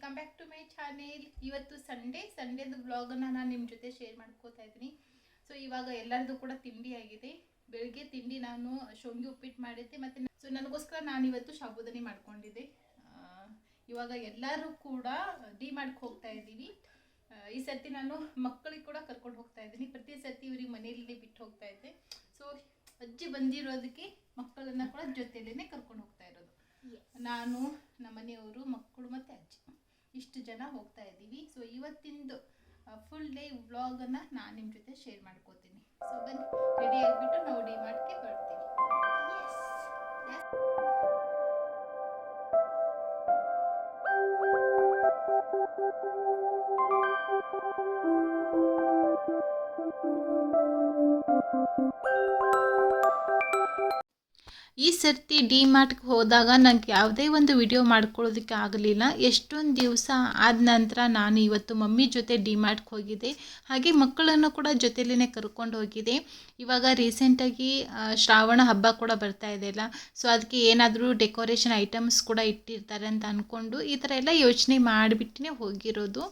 Welcome back to my channel. ಇವತ್ತು ಸಂಡೇದು ವ್ಲಾಗನ್ನು ನಾನು ನಿಮ್ಮ ಜೊತೆ ಶೇರ್ ಮಾಡ್ಕೋತಾ ಇದ್ದೀನಿ. ಸೊ ಇವಾಗ ಎಲ್ಲರದು ಕೂಡ ತಿಂಡಿ ಆಗಿದೆ. ಬೆಳಗ್ಗೆ ತಿಂಡಿ ನಾನು ಶೊಂಗಿ ಉಪ್ಪಿಟ್ಟು ಮಾಡಿದ್ದೆ ಮತ್ತು ನನಗೋಸ್ಕರ ನಾನು ಇವತ್ತು ಸಾಬುದಾನಿ ಮಾಡ್ಕೊಂಡಿದ್ದೆ. ಇವಾಗ ಎಲ್ಲರೂ ಕೂಡ ಡಿಮಾರ್ಟ್ಗೆ ಹೋಗ್ತಾ ಇದ್ದೀವಿ. ಈ ಸರ್ತಿ ನಾನು ಮಕ್ಕಳಿಗೆ ಕೂಡ ಕರ್ಕೊಂಡು ಹೋಗ್ತಾ ಇದ್ದೀನಿ. ಪ್ರತಿ ಸರ್ತಿ ಇವ್ರಿಗೆ ಮನೆಯಲ್ಲಿ ಬಿಟ್ಟು ಹೋಗ್ತಾ ಇದ್ದೆ. ಸೊ ಅಜ್ಜಿ ಬಂದಿರೋದಕ್ಕೆ ಮಕ್ಕಳನ್ನು ಕೂಡ ಜೊತೆಯಲ್ಲೇ ಕರ್ಕೊಂಡು ಹೋಗ್ತಾ ಇರೋದು. ನಾನು ನಮ್ಮ ಮನೆಯವರು ಮಕ್ಕಳು ಮತ್ತು ಅಜ್ಜಿ ಇಷ್ಟು ಜನ ಹೋಗ್ತಾ ಇದ್ದೀವಿ. ಸೊ ಇವತ್ತಿಂದು ಫುಲ್ ಡೇ ವ್ಲಾಗನ್ನು ನಾನು ನಿಮ್ಮ ಜೊತೆ ಶೇರ್ ಮಾಡ್ಕೋತೀನಿ. ಸೊ ಬನ್ನಿ, ರೆಡಿ ಆಗಿಬಿಟ್ಟು ನಾವು ಡಿಮಾರ್ಟ್ಗೆ ಬರ್ತೀವಿ. ಈ ಸರ್ತಿ ಡಿಮಾರ್ಟ್ಗೆ ಹೋದಾಗ ನನಗೆ ಯಾವುದೇ ಒಂದು ವಿಡಿಯೋ ಮಾಡ್ಕೊಳ್ಳೋದಕ್ಕೆ ಆಗಲಿಲ್ಲ. ಎಷ್ಟೊಂದು ದಿವಸ ಆದ ನಂತರ ನಾನು ಇವತ್ತು ಮಮ್ಮಿ ಜೊತೆ ಡಿಮಾರ್ಟ್ಗೆ ಹೋಗಿದ್ದೆ. ಹಾಗೆ ಮಕ್ಕಳನ್ನು ಕೂಡ ಜೊತೆಲೇ ಕರ್ಕೊಂಡು ಹೋಗಿದ್ದೆ. ಇವಾಗ ರೀಸೆಂಟಾಗಿ ಶ್ರಾವಣ ಹಬ್ಬ ಕೂಡ ಬರ್ತಾ ಇದೆಯಲ್ಲ, ಸೊ ಅದಕ್ಕೆ ಏನಾದರೂ ಡೆಕೋರೇಷನ್ ಐಟಮ್ಸ್ ಕೂಡ ಇಟ್ಟಿರ್ತಾರೆ ಅಂತ ಅಂದ್ಕೊಂಡು ಈ ಥರ ಎಲ್ಲ ಯೋಚನೆ ಮಾಡಿಬಿಟ್ಟೇ ಹೋಗಿರೋದು.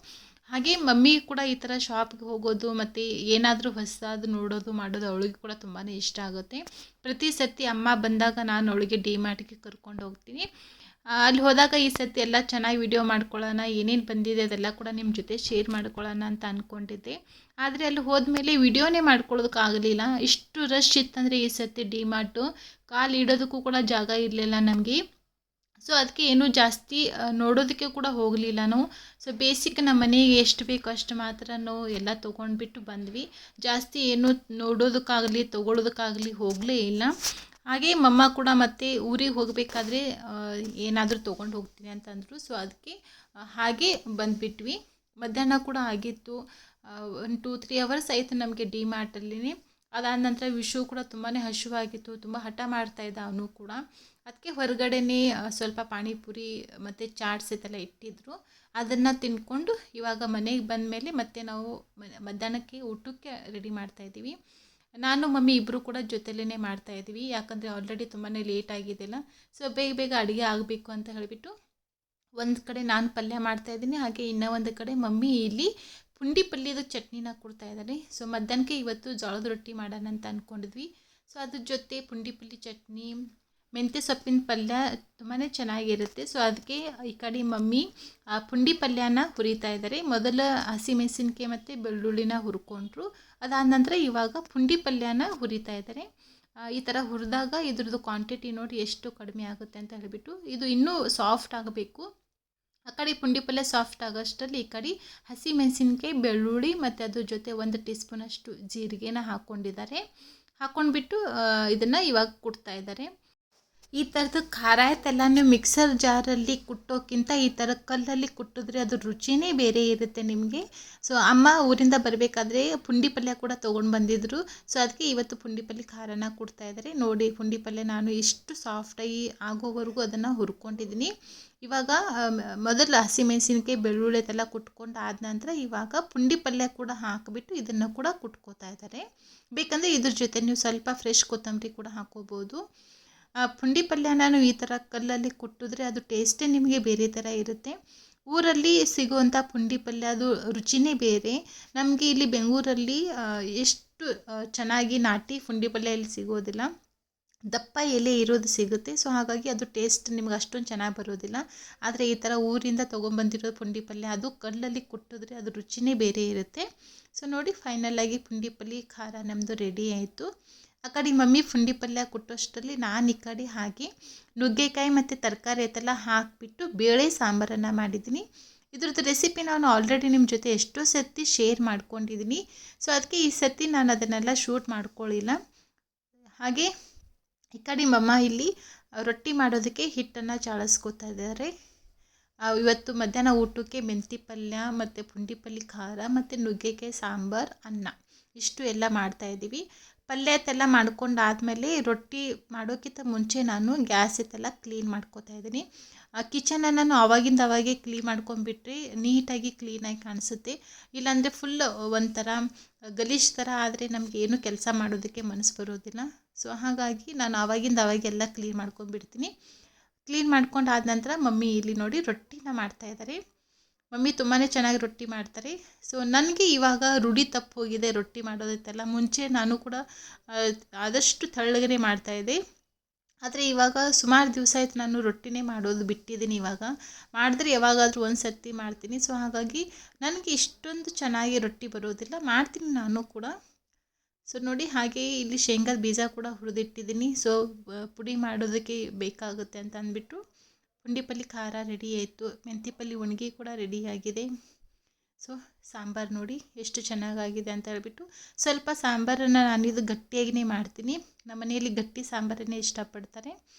ಹಾಗೆ ಮಮ್ಮಿ ಕೂಡ ಈ ಥರ ಶಾಪ್ಗೆ ಹೋಗೋದು ಮತ್ತು ಏನಾದರೂ ಹೊಸದು ನೋಡೋದು ಮಾಡೋದು ಅವಳಿಗೆ ಕೂಡ ತುಂಬಾ ಇಷ್ಟ ಆಗುತ್ತೆ. ಪ್ರತಿ ಸರ್ತಿ ಅಮ್ಮ ಬಂದಾಗ ನಾನು ಅವಳಿಗೆ ಡಿಮಾರ್ಟ್ಗೆ ಕರ್ಕೊಂಡು ಹೋಗ್ತೀನಿ. ಅಲ್ಲಿ ಹೋದಾಗ ಈ ಸರ್ತಿ ಎಲ್ಲ ಚೆನ್ನಾಗಿ ವಿಡಿಯೋ ಮಾಡ್ಕೊಳ್ಳೋಣ, ಏನೇನು ಬಂದಿದೆ ಅದೆಲ್ಲ ಕೂಡ ನಿಮ್ಮ ಜೊತೆ ಶೇರ್ ಮಾಡ್ಕೊಳ್ಳೋಣ ಅಂತ ಅಂದ್ಕೊಂಡಿದ್ದೆ. ಆದರೆ ಅಲ್ಲಿ ಹೋದ್ಮೇಲೆ ವಿಡಿಯೋನೇ ಮಾಡ್ಕೊಳ್ಳೋದಕ್ಕಾಗಲಿಲ್ಲ. ಇಷ್ಟು ರಶ್ ಇತ್ತಂದರೆ ಈ ಸರ್ತಿ ಡಿಮಾರ್ಟು ಕಾಲು ಇಡೋದಕ್ಕೂ ಕೂಡ ಜಾಗ ಇರಲಿಲ್ಲ ನಮಗೆ. ಸೊ ಅದಕ್ಕೆ ಏನೂ ಜಾಸ್ತಿ ನೋಡೋದಕ್ಕೆ ಕೂಡ ಹೋಗಲಿಲ್ಲ ನಾವು. ಸೊ ಬೇಸಿಕ್ ನಮ್ಮ ಮನೆಗೆ ಎಷ್ಟು ಬೇಕೋ ಅಷ್ಟು ಮಾತ್ರ ನಾವು ಎಲ್ಲ ತೊಗೊಂಡ್ಬಿಟ್ಟು ಬಂದ್ವಿ. ಜಾಸ್ತಿ ಏನು ನೋಡೋದಕ್ಕಾಗಲಿ ತೊಗೊಳೋದಕ್ಕಾಗಲಿ ಹೋಗಲೇ ಇಲ್ಲ. ಹಾಗೆ ಮಮ್ಮ ಕೂಡ ಮತ್ತೆ ಊರಿಗೆ ಹೋಗಬೇಕಾದ್ರೆ ಏನಾದರೂ ತೊಗೊಂಡು ಹೋಗ್ತೀನಿ ಅಂತಂದರು. ಸೊ ಅದಕ್ಕೆ ಹಾಗೆ ಬಂದುಬಿಟ್ವಿ. ಮಧ್ಯಾಹ್ನ ಕೂಡ ಆಗಿತ್ತು. 1-2-3 ಅವರ್ಸ್ ಆಯಿತು ನಮಗೆ ಡಿಮಾರ್ಟಲ್ಲಿ. ಅದಾದ ನಂತರ ವಿಷು ಕೂಡ ತುಂಬಾ ಹಸಿವಾಗಿತ್ತು, ತುಂಬ ಹಠ ಮಾಡ್ತಾಯಿದ್ದ ಅವನು ಕೂಡ. ಅದಕ್ಕೆ ಹೊರಗಡೆನೇ ಸ್ವಲ್ಪ ಪಾನಿಪುರಿ ಮತ್ತು ಚಾಟ್ಸ್ ಇದೆಲ್ಲ ಇಟ್ಟಿದ್ರು. ಅದನ್ನು ತಿಂದ್ಕೊಂಡು ಇವಾಗ ಮನೆಗೆ ಬಂದ ಮೇಲೆ ಮತ್ತೆ ನಾವು ಮಧ್ಯಾಹ್ನಕ್ಕೆ ಊಟಕ್ಕೆ ರೆಡಿ ಮಾಡ್ತಾಯಿದ್ದೀವಿ. ನಾನು ಮಮ್ಮಿ ಇಬ್ಬರು ಕೂಡ ಜೊತೆಲೇ ಮಾಡ್ತಾಯಿದ್ದೀವಿ. ಯಾಕಂದರೆ ಆಲ್ರೆಡಿ ತುಂಬಾ ಲೇಟ್ ಆಗಿದೆಯಲ್ಲ, ಸೊ ಬೇಗ ಬೇಗ ಅಡುಗೆ ಆಗಬೇಕು ಅಂತ ಹೇಳಿಬಿಟ್ಟು ಒಂದು ಕಡೆ ನಾನು ಪಲ್ಯ ಮಾಡ್ತಾಯಿದ್ದೀನಿ, ಹಾಗೆ ಇನ್ನೂ ಒಂದು ಕಡೆ ಮಮ್ಮಿ ಇಲ್ಲಿ ಪುಂಡಿ ಪಲ್ಯದ ಚಟ್ನಿನ ಕೊಡ್ತಾಯಿದ್ದಾರೆ. ಸೊ ಮಧ್ಯಾಹ್ನಕ್ಕೆ ಇವತ್ತು ಜೋಳದ ರೊಟ್ಟಿ ಮಾಡೋಣ ಅಂತ ಅಂದ್ಕೊಂಡಿದ್ವಿ. ಸೊ ಅದ್ರ ಜೊತೆ ಪುಂಡಿ ಪಲ್ಯ ಚಟ್ನಿ, ಮೆಂತ್ಯ ಸೊಪ್ಪಿನ ಪಲ್ಯ ತುಂಬಾ ಚೆನ್ನಾಗಿರುತ್ತೆ. ಸೊ ಅದಕ್ಕೆ ಈ ಕಡೆ ಮಮ್ಮಿ ಪುಂಡಿ ಪಲ್ಯನ ಹುರಿತಾ ಇದ್ದಾರೆ. ಮೊದಲು ಹಸಿಮೆಣಸಿನ್ಕಾಯಿ ಮತ್ತು ಬೆಳ್ಳುಳ್ಳಿನ ಹುರ್ಕೊಂಡ್ರು. ಅದಾದ ನಂತರ ಇವಾಗ ಪುಂಡಿ ಪಲ್ಯನ ಹುರಿತಾ ಇದ್ದಾರೆ. ಈ ಥರ ಹುರಿದಾಗ ಇದ್ರದ್ದು ಕ್ವಾಂಟಿಟಿ ನೋಡಿ ಎಷ್ಟು ಕಡಿಮೆ ಆಗುತ್ತೆ ಅಂತ ಹೇಳಿಬಿಟ್ಟು. ಇದು ಇನ್ನೂ ಸಾಫ್ಟ್ ಆಗಬೇಕು. ಆ ಕಡೆ ಪುಂಡಿ ಪಲ್ಯ ಸಾಫ್ಟ್ ಆಗೋಷ್ಟರಲ್ಲಿ ಈ ಕಡೆ ಹಸಿಮೆಣಸಿನ್ಕಾಯಿ, ಬೆಳ್ಳುಳ್ಳಿ ಮತ್ತು ಅದ್ರ ಜೊತೆ 1 ಟೀ ಸ್ಪೂನಷ್ಟು ಜೀರಿಗೆನ ಹಾಕ್ಕೊಂಡಿದ್ದಾರೆ. ಹಾಕ್ಕೊಂಡ್ಬಿಟ್ಟು ಇದನ್ನು ಇವಾಗ ಕುಟ್ತಾ ಇದ್ದಾರೆ. ಈ ಥರದ್ದು ಖಾರ ಆಯ್ತೆಲ್ಲನೂ ಮಿಕ್ಸರ್ ಜಾರಲ್ಲಿ ಕುಟ್ಟೋಕ್ಕಿಂತ ಈ ಥರ ಕಲ್ಲಲ್ಲಿ ಕುಟ್ಟಿದ್ರೆ ಅದು ರುಚಿನೇ ಬೇರೆ ಇರುತ್ತೆ ನಿಮಗೆ. ಸೊ ಅಮ್ಮ ಊರಿಂದ ಬರಬೇಕಾದ್ರೆ ಪುಂಡಿ ಪಲ್ಯ ಕೂಡ ತೊಗೊಂಡು ಬಂದಿದ್ದರು. ಸೊ ಅದಕ್ಕೆ ಇವತ್ತು ಪುಂಡಿ ಪಲ್ಯ ಖಾರನ ಕೊಡ್ತಾ ಇದ್ದಾರೆ. ನೋಡಿ, ಪುಂಡಿ ಪಲ್ಯ ನಾನು ಇಷ್ಟು ಸಾಫ್ಟಾಗಿ ಆಗೋವರೆಗೂ ಅದನ್ನು ಹುರ್ಕೊಂಡಿದ್ದೀನಿ. ಇವಾಗ ಮೊದಲು ಹಸಿಮೆಣಸಿನ್ಕಾಯಿ, ಬೆಳ್ಳುಳ್ಳಿ ಎಲ್ಲ ಕುಟ್ಕೊಂಡು ಆದ ನಂತರ ಇವಾಗ ಪುಂಡಿ ಪಲ್ಯ ಕೂಡ ಹಾಕಿಬಿಟ್ಟು ಇದನ್ನು ಕೂಡ ಕುಟ್ಕೋತಾ ಇದ್ದಾರೆ. ಬೇಕಂದರೆ ಇದ್ರ ಜೊತೆ ನೀವು ಸ್ವಲ್ಪ ಫ್ರೆಶ್ ಕೊತ್ತಂಬರಿ ಕೂಡ ಹಾಕೋಬೋದು. ಪುಂಡಿ ಪಲ್ಯ ನಾನು ಈ ಥರ ಕಲ್ಲಲ್ಲಿ ಕುಟ್ಟಿದ್ರೆ ಅದು ಟೇಸ್ಟೇ ನಿಮಗೆ ಬೇರೆ ಥರ ಇರುತ್ತೆ. ಊರಲ್ಲಿ ಸಿಗುವಂಥ ಪುಂಡಿ ಪಲ್ಯ ಅದು ರುಚಿನೇ ಬೇರೆ. ನಮಗೆ ಇಲ್ಲಿ ಬೆಂಗಳೂರಲ್ಲಿ ಎಷ್ಟು ಚೆನ್ನಾಗಿ ನಾಟಿ ಪುಂಡಿ ಪಲ್ಯ ಇಲ್ಲಿ ಸಿಗೋದಿಲ್ಲ, ದಪ್ಪ ಎಲೆ ಇರೋದು ಸಿಗುತ್ತೆ. ಸೊ ಹಾಗಾಗಿ ಅದು ಟೇಸ್ಟ್ ನಿಮ್ಗೆ ಅಷ್ಟೊಂದು ಚೆನ್ನಾಗಿ ಬರೋದಿಲ್ಲ. ಆದರೆ ಈ ಥರ ಊರಿಂದ ತೊಗೊಂಬಂದಿರೋ ಪುಂಡಿ ಪಲ್ಯ ಅದು ಕಲ್ಲಲ್ಲಿ ಕುಟ್ಟಿದ್ರೆ ಅದು ರುಚಿನೇ ಬೇರೆ ಇರುತ್ತೆ. ಸೊ ನೋಡಿ, ಫೈನಲಾಗಿ ಪುಂಡಿ ಪಲ್ಯ ಖಾರ ನಮ್ಮದು ರೆಡಿ ಆಯಿತು. ಆ ಕಡೆ ಮಮ್ಮಿ ಪುಂಡಿ ಪಲ್ಯ ಕುಟ್ಟೋಷ್ಟರಲ್ಲಿ ನಾನು ಈ ಕಡೆ ಹಾಗೆ ನುಗ್ಗೆಕಾಯಿ ಮತ್ತು ತರಕಾರಿ ಅದೆಲ್ಲ ಹಾಕಿಬಿಟ್ಟು ಬೇಳೆ ಸಾಂಬಾರನ್ನು ಮಾಡಿದ್ದೀನಿ. ಇದ್ರದ್ದು ರೆಸಿಪಿ ನಾನು ಆಲ್ರೆಡಿ ನಿಮ್ಮ ಜೊತೆ ಎಷ್ಟೋ ಸರ್ತಿ ಶೇರ್ ಮಾಡ್ಕೊಂಡಿದ್ದೀನಿ. ಸೊ ಅದಕ್ಕೆ ಈ ಸರ್ತಿ ನಾನು ಅದನ್ನೆಲ್ಲ ಶೂಟ್ ಮಾಡ್ಕೊಳ್ಳಿಲ್ಲ. ಹಾಗೆ ಈ ಕಡೆ ಮಮ್ಮ ಇಲ್ಲಿ ರೊಟ್ಟಿ ಮಾಡೋದಕ್ಕೆ ಹಿಟ್ಟನ್ನು ಚಾಳಿಸ್ಕೋತಾ ಇದ್ದಾರೆ. ಇವತ್ತು ಮಧ್ಯಾಹ್ನ ಊಟಕ್ಕೆ ಮೆಂತಿ ಪಲ್ಯ ಮತ್ತು ಪುಂಡಿ ಪಲ್ಯ ಖಾರ ಮತ್ತು ನುಗ್ಗೆಕಾಯಿ ಸಾಂಬಾರು, ಅನ್ನ ಇಷ್ಟು ಎಲ್ಲ ಮಾಡ್ತಾಯಿದ್ದೀವಿ. ಪಲ್ಯ ಎಲ್ಲ ಮಾಡ್ಕೊಂಡಾದಮೇಲೆ ರೊಟ್ಟಿ ಮಾಡೋಕ್ಕಿಂತ ಮುಂಚೆ ನಾನು ಗ್ಯಾಸ್ ಎಲ್ಲ ಕ್ಲೀನ್ ಮಾಡ್ಕೋತಾ ಇದ್ದೀನಿ. ಕಿಚನನ್ನು ನಾನು ಅವಾಗೆ ಕ್ಲೀನ್ ಮಾಡ್ಕೊಂಡ್ಬಿಟ್ರೆ ನೀಟಾಗಿ ಕ್ಲೀನಾಗಿ ಕಾಣಿಸುತ್ತೆ. ಇಲ್ಲಾಂದರೆ ಫುಲ್ ಒಂಥರ ಗಲೀಜು ಥರ ಆದರೆ ನಮಗೆ ಏನು ಕೆಲಸ ಮಾಡೋದಕ್ಕೆ ಮನಸ್ಸು ಬರೋದಿಲ್ಲ. ಸೊ ಹಾಗಾಗಿ ನಾನು ಅವಾಗೆಲ್ಲ ಕ್ಲೀನ್ ಮಾಡ್ಕೊಂಡ್ಬಿಡ್ತೀನಿ. ಕ್ಲೀನ್ ಮಾಡ್ಕೊಂಡು ಆದ ನಂತರ ಮಮ್ಮಿ ಇಲ್ಲಿ ನೋಡಿ ರೊಟ್ಟಿನ ಮಾಡ್ತಾಯಿದ್ದಾರೆ. ಮಮ್ಮಿ ತುಂಬಾ ಚೆನ್ನಾಗಿ ರೊಟ್ಟಿ ಮಾಡ್ತಾರೆ. ಸೊ ನನಗೆ ಇವಾಗ ರೂಢಿ ತಪ್ಪಿ ಹೋಗಿದೆ ರೊಟ್ಟಿ ಮಾಡೋದೈತೆಲ್ಲ. ಮುಂಚೆ ನಾನು ಕೂಡ ಆದಷ್ಟು ತೆಳ್ಳಗನೆ ಮಾಡ್ತಾಯಿದ್ದೆ. ಆದರೆ ಇವಾಗ ಸುಮಾರು ದಿವಸ ಆಯ್ತು ನಾನು ರೊಟ್ಟಿನೇ ಮಾಡೋದು ಬಿಟ್ಟಿದ್ದೀನಿ. ಇವಾಗ ಮಾಡಿದ್ರೆ ಯಾವಾಗಾದರೂ ಒಂದು ಸರ್ತಿ ಮಾಡ್ತೀನಿ. ಸೊ ಹಾಗಾಗಿ ನನಗೆ ಇಷ್ಟೊಂದು ಚೆನ್ನಾಗಿ ರೊಟ್ಟಿ ಬರೋದಿಲ್ಲ, ಮಾಡ್ತೀನಿ ನಾನು ಕೂಡ. ಸೊ ನೋಡಿ, ಹಾಗೆಯೇ ಇಲ್ಲಿ ಶೇಂಗಾದ ಬೀಜ ಕೂಡ ಹುರಿದಿಟ್ಟಿದ್ದೀನಿ. ಸೊ ಪುಡಿ ಮಾಡೋದಕ್ಕೆ ಬೇಕಾಗುತ್ತೆ ಅಂತ ಅಂದ್ಬಿಟ್ಟು ಪುಂಡಿ ಪಲ್ಯ ಖಾರ ರೆಡಿ ಆಯಿತು. ಮೆಂತಿ ಪಲ್ಯ ಒಣಗಿ ಕೂಡ ರೆಡಿಯಾಗಿದೆ. ಸೊ ಸಾಂಬಾರು ನೋಡಿ ಎಷ್ಟು ಚೆನ್ನಾಗಾಗಿದೆ ಅಂತ ಹೇಳ್ಬಿಟ್ಟು ಸ್ವಲ್ಪ ಸಾಂಬಾರನ್ನು ನಾನಿದು ಗಟ್ಟಿಯಾಗಿಯೇ ಮಾಡ್ತೀನಿ. ನಮ್ಮ ಮನೆಯಲ್ಲಿ ಗಟ್ಟಿ ಸಾಂಬಾರನ್ನೇ ಇಷ್ಟಪಡ್ತಾರೆ.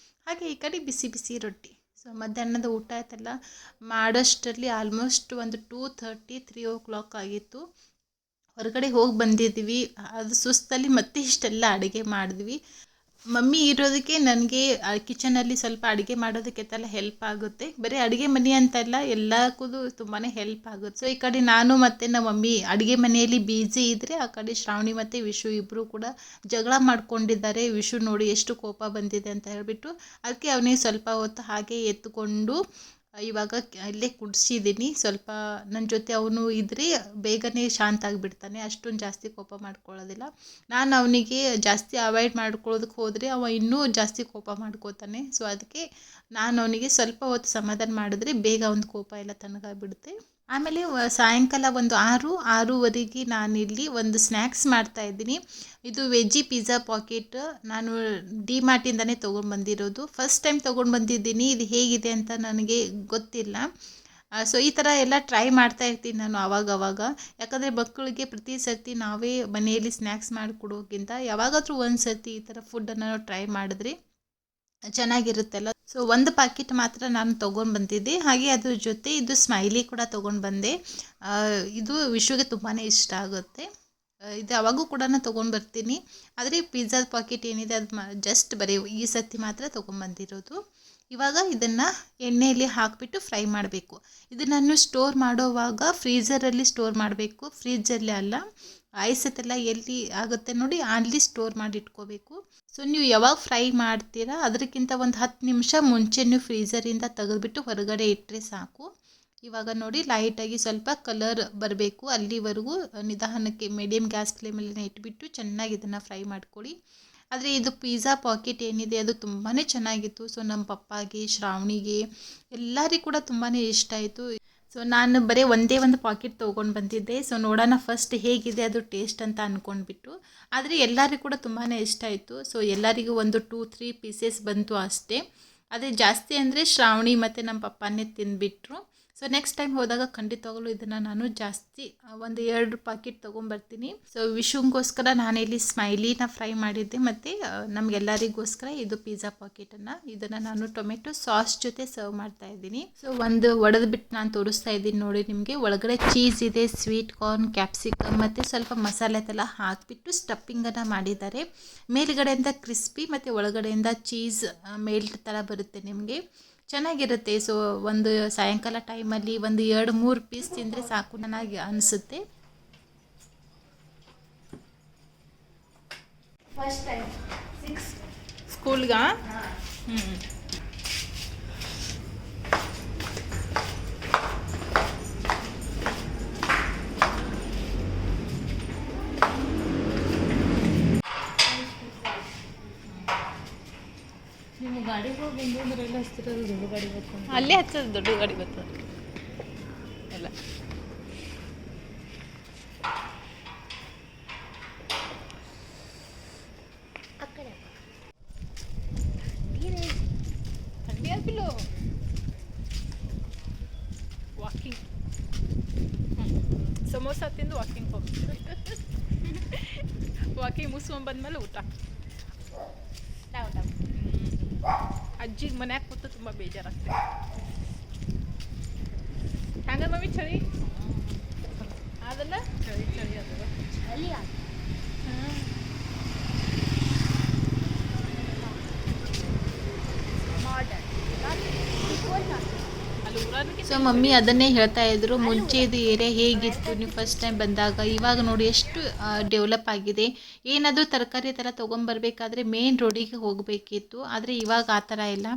ಹಾಗೆ ಈ ಕಡೆ ಬಿಸಿ ಬಿಸಿ ರೊಟ್ಟಿ. ಸೊ ಮಧ್ಯಾಹ್ನದ ಊಟ ಆಯ್ತಲ್ಲ, ಮಾಡೋಷ್ಟರಲ್ಲಿ ಆಲ್ಮೋಸ್ಟ್ ಒಂದು 2:30 3 ಆಗಿತ್ತು. ಹೊರಗಡೆ ಹೋಗಿ ಬಂದಿದ್ವಿ. ಅದು ಸುಸ್ತಲ್ಲಿ ಮತ್ತೆ ಇಷ್ಟೆಲ್ಲ ಅಡುಗೆ ಮಾಡಿದ್ವಿ. ಮಮ್ಮಿ ಇರೋದಕ್ಕೆ ನನಗೆ ಕಿಚನಲ್ಲಿ ಸ್ವಲ್ಪ ಅಡುಗೆ ಮಾಡೋದಕ್ಕೆಲ್ಲ ಹೆಲ್ಪ್ ಆಗುತ್ತೆ. ಬರೀ ಅಡುಗೆ ಮನೆ ಅಂತಲ್ಲ, ಎಲ್ಲಕ್ಕೂ ತುಂಬಾ ಹೆಲ್ಪ್ ಆಗುತ್ತೆ. ಸೊ ಈ ಕಡೆ ನಾನು ಮತ್ತು ನಮ್ಮ ಮಮ್ಮಿ ಅಡುಗೆ ಮನೆಯಲ್ಲಿ ಬ್ಯುಸಿ ಇದ್ದರೆ, ಆ ಕಡೆ ಶ್ರಾವಣಿ ಮತ್ತು ವಿಶು ಇಬ್ಬರು ಕೂಡ ಜಗಳ ಮಾಡ್ಕೊಂಡಿದ್ದಾರೆ. ವಿಶು ನೋಡಿ ಎಷ್ಟು ಕೋಪ ಬಂದಿದೆ ಅಂತ ಹೇಳಿಬಿಟ್ಟು, ಅದಕ್ಕೆ ಅವನಿಗೆ ಸ್ವಲ್ಪ ಹೊತ್ತು ಹಾಗೆ ಎತ್ತುಕೊಂಡು ಇವಾಗ ಇಲ್ಲೇ ಕುಡಿಸಿದ್ದೀನಿ. ಸ್ವಲ್ಪ ನನ್ನ ಜೊತೆ ಅವನು ಇದ್ದರೆ ಬೇಗನೆ ಶಾಂತ ಆಗಿಬಿಡ್ತಾನೆ, ಅಷ್ಟೊಂದು ಜಾಸ್ತಿ ಕೋಪ ಮಾಡ್ಕೊಳ್ಳೋದಿಲ್ಲ. ನಾನು ಅವನಿಗೆ ಜಾಸ್ತಿ ಅವಾಯ್ಡ್ ಮಾಡ್ಕೊಳ್ಳೋದಕ್ಕೆ ಹೋದರೆ ಅವ ಇನ್ನೂ ಜಾಸ್ತಿ ಕೋಪ ಮಾಡ್ಕೋತಾನೆ. ಸೊ ಅದಕ್ಕೆ ನಾನು ಅವನಿಗೆ ಸ್ವಲ್ಪ ಹೊತ್ತು ಸಮಾಧಾನ ಮಾಡಿದ್ರೆ ಬೇಗ ಒಂದು ಕೋಪ ಎಲ್ಲ ತಣ್ಣಗಾಗ್ಬಿಡುತ್ತೆ. ಆಮೇಲೆ ಸಾಯಂಕಾಲ ಒಂದು 6-6:30 ನಾನಿಲ್ಲಿ ಒಂದು ಸ್ನ್ಯಾಕ್ಸ್ ಮಾಡ್ತಾಯಿದ್ದೀನಿ. ಇದು ವೆಜ್ಜಿ ಪಿಜ್ಜಾ ಪಾಕೆಟ್ ನಾನು ಡಿಮಾರ್ಟಿಂದನೇ ತೊಗೊಂಡು ಬಂದಿರೋದು. ಫಸ್ಟ್ ಟೈಮ್ ತೊಗೊಂಡು ಬಂದಿದ್ದೀನಿ. ಇದು ಹೇಗಿದೆ ಅಂತ ನನಗೆ ಗೊತ್ತಿಲ್ಲ. ಸೊ ಈ ಥರ ಎಲ್ಲ ಟ್ರೈ ಮಾಡ್ತಾ ಇರ್ತೀನಿ ನಾನು ಆವಾಗವಾಗ. ಯಾಕಂದರೆ ಮಕ್ಕಳಿಗೆ ಪ್ರತಿ ಸರ್ತಿ ನಾವೇ ಮನೆಯಲ್ಲಿ ಸ್ನ್ಯಾಕ್ಸ್ ಮಾಡಿಕೊಡೋಕ್ಕಿಂತ ಯಾವಾಗಾದರೂ ಒಂದು ಸರ್ತಿ ಈ ಥರ ಫುಡ್ಡನ್ನು ಟ್ರೈ ಮಾಡಿದ್ರೆ ಚೆನ್ನಾಗಿರುತ್ತಲ್ಲ. ಸೊ ಒಂದು ಪ್ಯಾಕೆಟ್ ಮಾತ್ರ ನಾನು ತೊಗೊಂಡು ಬಂದಿದ್ದೆ. ಹಾಗೆ ಅದ್ರ ಜೊತೆ ಇದು ಸ್ಮೈಲಿ ಕೂಡ ತೊಗೊಂಡು ಬಂದೆ. ಇದು ವಿಶ್ವಗೆ ತುಂಬಾ ಇಷ್ಟ ಆಗುತ್ತೆ. ಇದು ಯಾವಾಗೂ ಕೂಡ ತೊಗೊಂಡು ಬರ್ತೀನಿ. ಆದರೆ ಪಿಜ್ಜಾದ ಪಾಕೆಟ್ ಏನಿದೆ ಅದು ಜಸ್ಟ್ ಬರೀ ಈ ಸರ್ತಿ ಮಾತ್ರ ತೊಗೊಂಬಂದಿರೋದು. ಇವಾಗ ಇದನ್ನು ಎಣ್ಣೆಯಲ್ಲಿ ಹಾಕಿಬಿಟ್ಟು ಫ್ರೈ ಮಾಡಬೇಕು. ಇದನ್ನು ಸ್ಟೋರ್ ಮಾಡೋವಾಗ ಫ್ರೀಝರಲ್ಲಿ ಸ್ಟೋರ್ ಮಾಡಬೇಕು, ಫ್ರಿಜ್ಜಲ್ಲಿ ಅಲ್ಲ. ಐಸತ್ತೆಲ್ಲ ಎಲ್ಲಿ ಆಗುತ್ತೆ ನೋಡಿ ಅಲ್ಲಿ ಸ್ಟೋರ್ ಮಾಡಿ ಇಟ್ಕೋಬೇಕು. ಸೊ ನೀವು ಯಾವಾಗ ಫ್ರೈ ಮಾಡ್ತೀರಾ ಅದಕ್ಕಿಂತ ಒಂದು 10 ನಿಮಿಷ ಮುಂಚೆ ನೀವು ಫ್ರೀಝರಿಂದ ತೆಗೆದುಬಿಟ್ಟು ಹೊರಗಡೆ ಇಟ್ಟರೆ ಸಾಕು. ಇವಾಗ ನೋಡಿ ಲೈಟಾಗಿ ಸ್ವಲ್ಪ ಕಲರ್ ಬರಬೇಕು, ಅಲ್ಲಿವರೆಗೂ ನಿಧಾನಕ್ಕೆ ಮೀಡಿಯಮ್ ಗ್ಯಾಸ್ ಫ್ಲೇಮಲ್ಲಿ ಇಟ್ಬಿಟ್ಟು ಚೆನ್ನಾಗಿ ಇದನ್ನು ಫ್ರೈ ಮಾಡ್ಕೊಳ್ಳಿ. ಆದರೆ ಇದು ಪಿಜ್ಜಾ ಪಾಕೆಟ್ ಏನಿದೆ ಅದು ತುಂಬಾ ಚೆನ್ನಾಗಿತ್ತು. ಸೊ ನಮ್ಮ ಪಪ್ಪಾಗೆ, ಶ್ರಾವಣಿಗೆ, ಎಲ್ಲರಿಗೂ ಕೂಡ ತುಂಬಾ ಇಷ್ಟ ಆಯಿತು. ಸೊ ನಾನು ಬರೀ ಒಂದೇ ಒಂದು ಪಾಕೆಟ್ ತೊಗೊಂಡು ಬಂದಿದ್ದೆ. ಸೊ ನೋಡೋಣ ಫಸ್ಟ್ ಹೇಗಿದೆ ಅದು ಟೇಸ್ಟ್ ಅಂತ ಅಂದ್ಕೊಂಡ್ಬಿಟ್ಟು. ಆದರೆ ಎಲ್ಲರಿಗೂ ಕೂಡ ತುಂಬಾ ಇಷ್ಟ ಆಯಿತು. ಸೊ ಎಲ್ಲರಿಗೂ ಒಂದು 2-3 ಪೀಸಸ್ ಬಂತು ಅಷ್ಟೇ. ಅದೇ ಜಾಸ್ತಿ ಅಂದರೆ ಶ್ರಾವಣಿ ಮತ್ತು ನಮ್ಮ ಪಪ್ಪನೇ ತಿಂದುಬಿಟ್ರು. ಸೊ ನೆಕ್ಸ್ಟ್ ಟೈಮ್ ಹೋದಾಗ ಖಂಡಿತವಾಗಲೂ ಇದನ್ನು ನಾನು ಜಾಸ್ತಿ ಒಂದು 2 ಪ್ಯಾಕೆಟ್ ತೊಗೊಂಬರ್ತೀನಿ. ಸೊ ವಿಶುಂಗೋಸ್ಕರ ನಾನಿಲ್ಲಿ ಸ್ಮೈಲಿನ ಫ್ರೈ ಮಾಡಿದ್ದೆ ಮತ್ತು ನಮಗೆಲ್ಲರಿಗೋಸ್ಕರ ಇದು ಪಿಜ್ಜಾ ಪಾಕೆಟನ್ನು ಇದನ್ನು ನಾನು ಟೊಮೆಟೊ ಸಾಸ್ ಜೊತೆ ಸರ್ವ್ ಮಾಡ್ತಾ ಇದ್ದೀನಿ. ಸೊ ಒಂದು ಒಡೆದ್ಬಿಟ್ಟು ನಾನು ತೋರಿಸ್ತಾ ಇದ್ದೀನಿ ನೋಡಿ ನಿಮಗೆ. ಒಳಗಡೆ ಚೀಸ್ ಇದೆ, ಸ್ವೀಟ್ ಕಾರ್ನ್, ಕ್ಯಾಪ್ಸಿಕಮ್ ಮತ್ತು ಸ್ವಲ್ಪ ಮಸಾಲೆ ಎಲ್ಲ ಹಾಕಿಬಿಟ್ಟು ಸ್ಟಫಿಂಗನ್ನು ಮಾಡಿದ್ದಾರೆ. ಮೇಲುಗಡೆಯಿಂದ ಕ್ರಿಸ್ಪಿ ಮತ್ತು ಒಳಗಡೆಯಿಂದ ಚೀಸ್ ಮೇಲ್ಟ್ ಥರ ಬರುತ್ತೆ ನಿಮಗೆ, ಚೆನ್ನಾಗಿರುತ್ತೆ. ಸೊ ಒಂದು ಸಾಯಂಕಾಲ ಟೈಮಲ್ಲಿ ಒಂದು 2-3 ಪೀಸ್ ತಿಂದರೆ ಸಾಕು ಚೆನ್ನಾಗಿ ಅನಿಸುತ್ತೆ. ಫಸ್ಟ್ ಟೈಮ್ 6 ಸ್ಕೂಲ್ಗ ನಿಮ್ಮ ಗಾಡಿಗೆ ಹೋಗಿ ಬಂದ್ರೆ ಎಲ್ಲ ಹಚ್ತಿರೋದು ದೊಡ್ಡ ಗಾಡಿ ಬರ್ತಾನೆ, ಅಲ್ಲೇ ಹಚ್ಚೋದು ದೊಡ್ಡ ಗಾಡಿ ಬರ್ತದೆ ಎಲ್ಲ. ಥಂಡಿ ಆಗಿಲ್ಲ, ವಾಕಿಂಗ್ ಸಮೋಸ ತಿಂದು ವಾಕಿಂಗ್ ಹೋಗ್ತೀವಿ. ವಾಕಿಂಗ್ ಮುಗಿಸ್ಕೊಂಡ್ಬಂದ್ಮೇಲೆ ಊಟ. ಅಜ್ಜಿಗೆ ಮನ್ಯಾಗ ಕೂತು ತುಂಬ ಬೇಜಾರಾಗ್ತದೆ. ಹಂಗ ಮಮ್ಮಿ ಚಳಿ ಅದಲ್ಲ, ಚಳಿ ಚಳಿ ಅದಲ್ಲ ಅಲ್ಲಿ ಅಲ್ಲಿ ಊರಾಗ ಸೊ ಮಮ್ಮಿ ಅದನ್ನೇ ಹೇಳ್ತಾ ಇದ್ರು, ಮುಂಚೆ ಇದು ಏರಿಯಾ ಹೇಗಿತ್ತು ನೀವು ಫಸ್ಟ್ ಟೈಮ್ ಬಂದಾಗ, ಇವಾಗ ನೋಡಿ ಎಷ್ಟು ಡೆವಲಪ್ ಆಗಿದೆ. ಏನಾದರೂ ತರಕಾರಿ ಥರ ತೊಗೊಂಬರ್ಬೇಕಾದ್ರೆ ಮೇನ್ ರೋಡಿಗೆ ಹೋಗಬೇಕಿತ್ತು, ಆದರೆ ಇವಾಗ ಆ ಥರ ಇಲ್ಲ.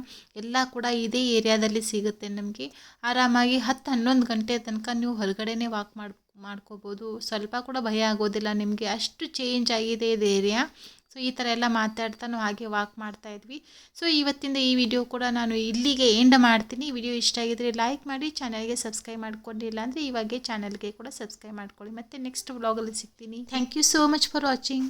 ಎಲ್ಲ ಕೂಡ ಇದೇ ಏರಿಯಾದಲ್ಲಿ ಸಿಗುತ್ತೆ ನಮಗೆ. ಆರಾಮಾಗಿ 10-11 ಗಂಟೆ ತನಕ ನೀವು ಹೊರಗಡೆನೇ ವಾಕ್ ಮಾಡ್ಕೋಬೋದು. ಸ್ವಲ್ಪ ಕೂಡ ಭಯ ಆಗೋದಿಲ್ಲ ನಿಮಗೆ, ಅಷ್ಟು ಚೇಂಜ್ ಆಗಿದೆ ಇದು ಏರಿಯಾ. ಸೊ ಈ ಥರ ಎಲ್ಲ ಮಾತಾಡ್ತಾ ನಾವು ಹಾಗೆ ವಾಕ್ ಮಾಡ್ತಾಯಿದ್ವಿ. ಸೊ ಇವತ್ತಿಂದ ಈ ವಿಡಿಯೋ ಕೂಡ ನಾನು ಇಲ್ಲಿಗೆ ಎಂಡ್ ಮಾಡ್ತೀನಿ. ವಿಡಿಯೋ ಇಷ್ಟ ಆಗಿದ್ರೆ ಲೈಕ್ ಮಾಡಿ, ಚಾನಲ್ಗೆ ಸಬ್ಸ್ಕ್ರೈಬ್ ಮಾಡ್ಕೊಂಡಿಲ್ಲ ಅಂದರೆ ಇವಾಗೆ ಚಾನಲ್ಗೆ ಕೂಡ ಸಬ್ಸ್ಕ್ರೈಬ್ ಮಾಡ್ಕೊಳ್ಳಿ. ಮತ್ತೆ ನೆಕ್ಸ್ಟ್ ವ್ಲಾಗಲ್ಲಿ ಸಿಗ್ತೀನಿ. Thank you so much for watching.